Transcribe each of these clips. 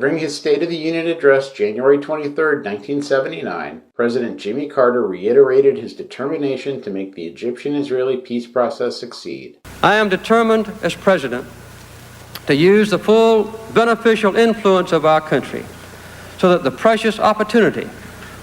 Delivering his State of the Union address January 23, 1979, President Jimmy Carter reiterated his determination to make the Egyptian-Israeli peace process succeed. I am determined as president to use the full beneficial influence of our country so that the precious opportunity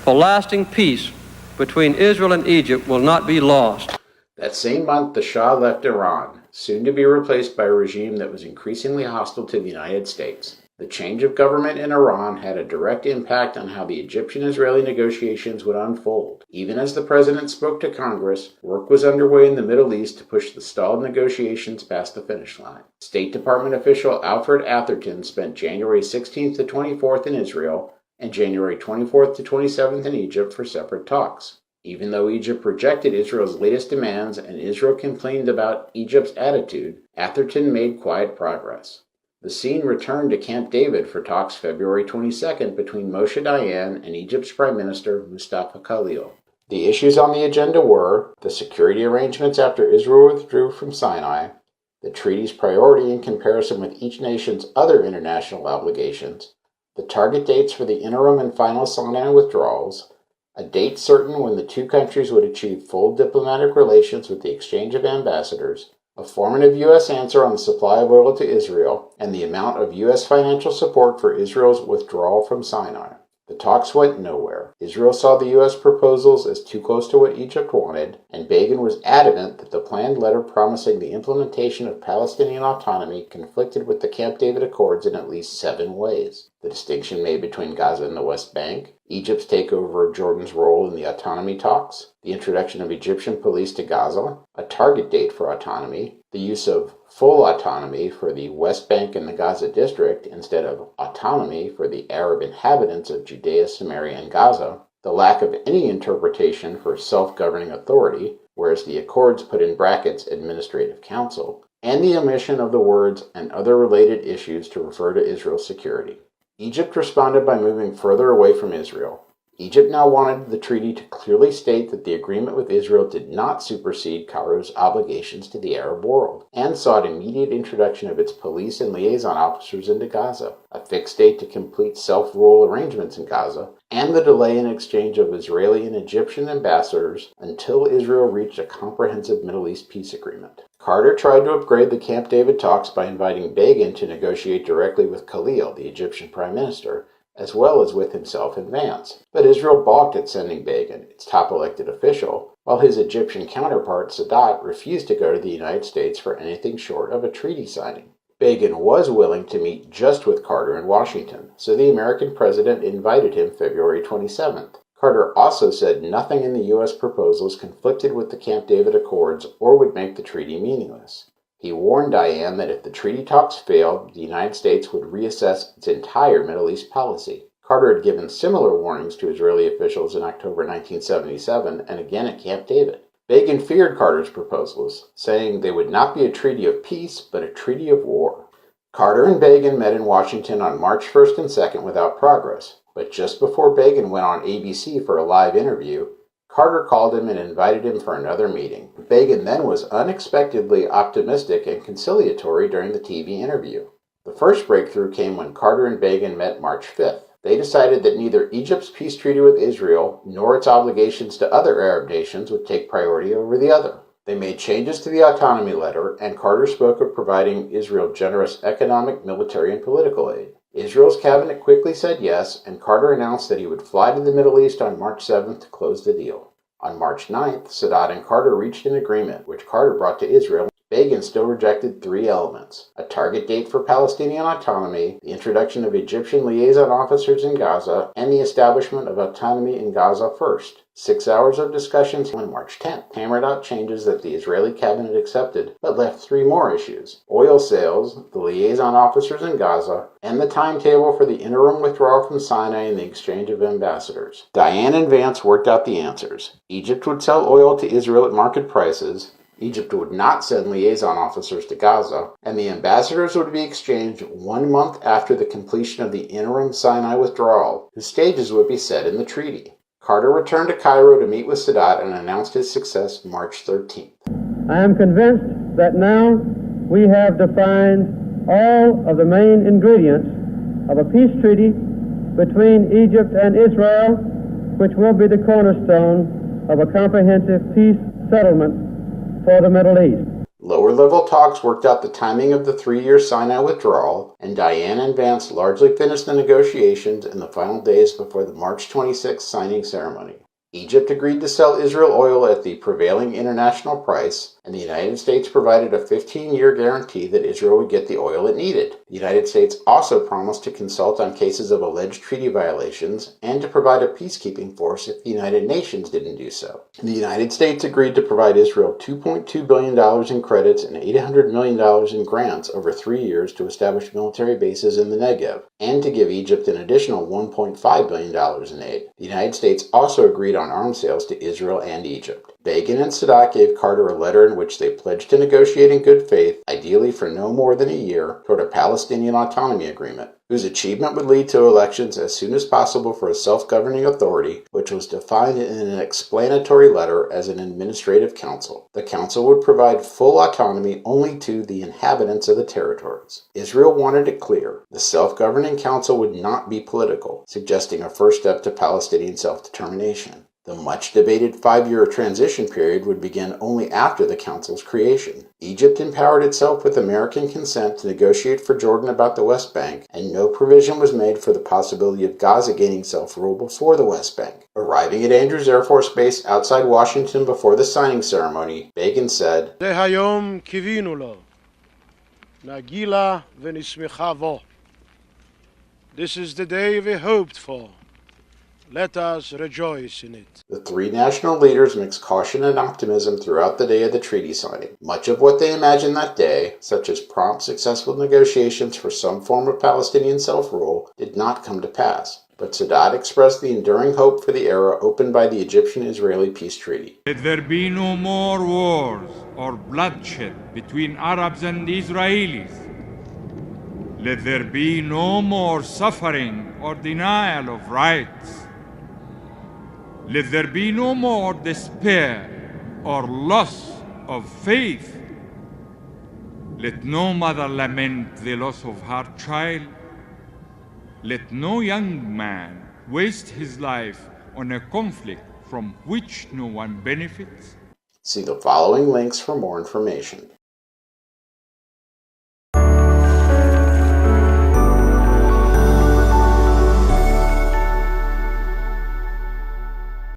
for lasting peace between Israel and Egypt will not be lost. That same month, the Shah left Iran, soon to be replaced by a regime that was increasingly hostile to the United States. The change of government in Iran had a direct impact on how the Egyptian-Israeli negotiations would unfold. Even as the president spoke to Congress, work was underway in the Middle East to push the stalled negotiations past the finish line. State Department official Alfred Atherton spent January 16th to 24th in Israel and January 24th to 27th in Egypt for separate talks. Even though Egypt rejected Israel's latest demands and Israel complained about Egypt's attitude, Atherton made quiet progress. The scene returned to Camp David for talks February 22nd between Moshe Dayan and Egypt's Prime Minister Mustafa Khalil. The issues on the agenda were the security arrangements after Israel withdrew from Sinai, the treaty's priority in comparison with each nation's other international obligations, the target dates for the interim and final Sinai withdrawals, a date certain when the two countries would achieve full diplomatic relations with the exchange of ambassadors, a formative U.S. answer on the supply of oil to Israel, and the amount of U.S. financial support for Israel's withdrawal from Sinai. The talks went nowhere. Israel saw the U.S. proposals as too close to what Egypt wanted, and Begin was adamant that the planned letter promising the implementation of Palestinian autonomy conflicted with the Camp David Accords in at least 7 ways. The distinction made between Gaza and the West Bank, Egypt's takeover of Jordan's role in the autonomy talks, the introduction of Egyptian police to Gaza, a target date for autonomy, the use of full autonomy for the West Bank and the Gaza District instead of autonomy for the Arab inhabitants of Judea, Samaria, and Gaza, the lack of any interpretation for self-governing authority, whereas the Accords put in brackets Administrative Council, and the omission of the words and other related issues to refer to Israel's security. Egypt responded by moving further away from Israel. Egypt now wanted the treaty to clearly state that the agreement with Israel did not supersede Cairo's obligations to the Arab world, and sought immediate introduction of its police and liaison officers into Gaza, a fixed date to complete self-rule arrangements in Gaza, and the delay in exchange of Israeli and Egyptian ambassadors until Israel reached a comprehensive Middle East peace agreement. Carter tried to upgrade the Camp David talks by inviting Begin to negotiate directly with Khalil, the Egyptian prime minister, as well as with himself and Vance. But Israel balked at sending Begin, its top elected official, while his Egyptian counterpart Sadat refused to go to the United States for anything short of a treaty signing. Begin was willing to meet just with Carter in Washington, so the American president invited him February 27th. Carter also said nothing in the U.S. proposals conflicted with the Camp David Accords or would make the treaty meaningless. He warned Dayan that if the treaty talks failed, the United States would reassess its entire Middle East policy. Carter had given similar warnings to Israeli officials in October 1977 and again at Camp David. Begin feared Carter's proposals, saying they would not be a treaty of peace, but a treaty of war. Carter and Begin met in Washington on March 1st and 2nd without progress, but just before Begin went on ABC for a live interview, Carter called him and invited him for another meeting. Begin then was unexpectedly optimistic and conciliatory during the TV interview. The first breakthrough came when Carter and Begin met March 5th. They decided that neither Egypt's peace treaty with Israel nor its obligations to other Arab nations would take priority over the other. They made changes to the autonomy letter, and Carter spoke of providing Israel generous economic, military, and political aid. Israel's cabinet quickly said yes, and Carter announced that he would fly to the Middle East on March 7th to close the deal. On March 9th, Sadat and Carter reached an agreement, which Carter brought to Israel. Begin still rejected 3 elements: a target date for Palestinian autonomy, the introduction of Egyptian liaison officers in Gaza, and the establishment of autonomy in Gaza first. 6 hours of discussions on March 10th hammered out changes that the Israeli cabinet accepted, but left 3 more issues: oil sales, the liaison officers in Gaza, and the timetable for the interim withdrawal from Sinai and the exchange of ambassadors. Dayan and Vance worked out the answers. Egypt would sell oil to Israel at market prices, Egypt would not send liaison officers to Gaza, and the ambassadors would be exchanged 1 month after the completion of the interim Sinai withdrawal, whose stages would be set in the treaty. Carter returned to Cairo to meet with Sadat and announced his success March 13th. I am convinced that now we have defined all of the main ingredients of a peace treaty between Egypt and Israel, which will be the cornerstone of a comprehensive peace settlement for the Middle East. Lower-level talks worked out the timing of the 3-year Sinai withdrawal, and Diane and Vance largely finished the negotiations in the final days before the March 26 signing ceremony. Egypt agreed to sell Israel oil at the prevailing international price, and the United States provided a 15-year guarantee that Israel would get the oil it needed. The United States also promised to consult on cases of alleged treaty violations and to provide a peacekeeping force if the United Nations didn't do so. The United States agreed to provide Israel $2.2 billion in credits and $800 million in grants over 3 years to establish military bases in the Negev, and to give Egypt an additional $1.5 billion in aid. The United States also agreed on arms sales to Israel and Egypt. Begin and Sadat gave Carter a letter in which they pledged to negotiate in good faith, ideally for no more than a year, toward a Palestinian autonomy agreement, whose achievement would lead to elections as soon as possible for a self-governing authority, which was defined in an explanatory letter as an administrative council. The council would provide full autonomy only to the inhabitants of the territories. Israel wanted it clear. The self-governing council would not be political, suggesting a first step to Palestinian self-determination. The much-debated 5-year transition period would begin only after the Council's creation. Egypt empowered itself with American consent to negotiate for Jordan about the West Bank, and no provision was made for the possibility of Gaza gaining self-rule before the West Bank. Arriving at Andrews Air Force Base outside Washington before the signing ceremony, Begin said, This is the day we hoped for. Let us rejoice in it. The three national leaders mixed caution and optimism throughout the day of the treaty signing. Much of what they imagined that day, such as prompt, successful negotiations for some form of Palestinian self-rule, did not come to pass. But Sadat expressed the enduring hope for the era opened by the Egyptian-Israeli peace treaty. Let there be no more wars or bloodshed between Arabs and Israelis. Let there be no more suffering or denial of rights. Let there be no more despair or loss of faith. Let no mother lament the loss of her child. Let no young man waste his life on a conflict from which no one benefits. See the following links for more information.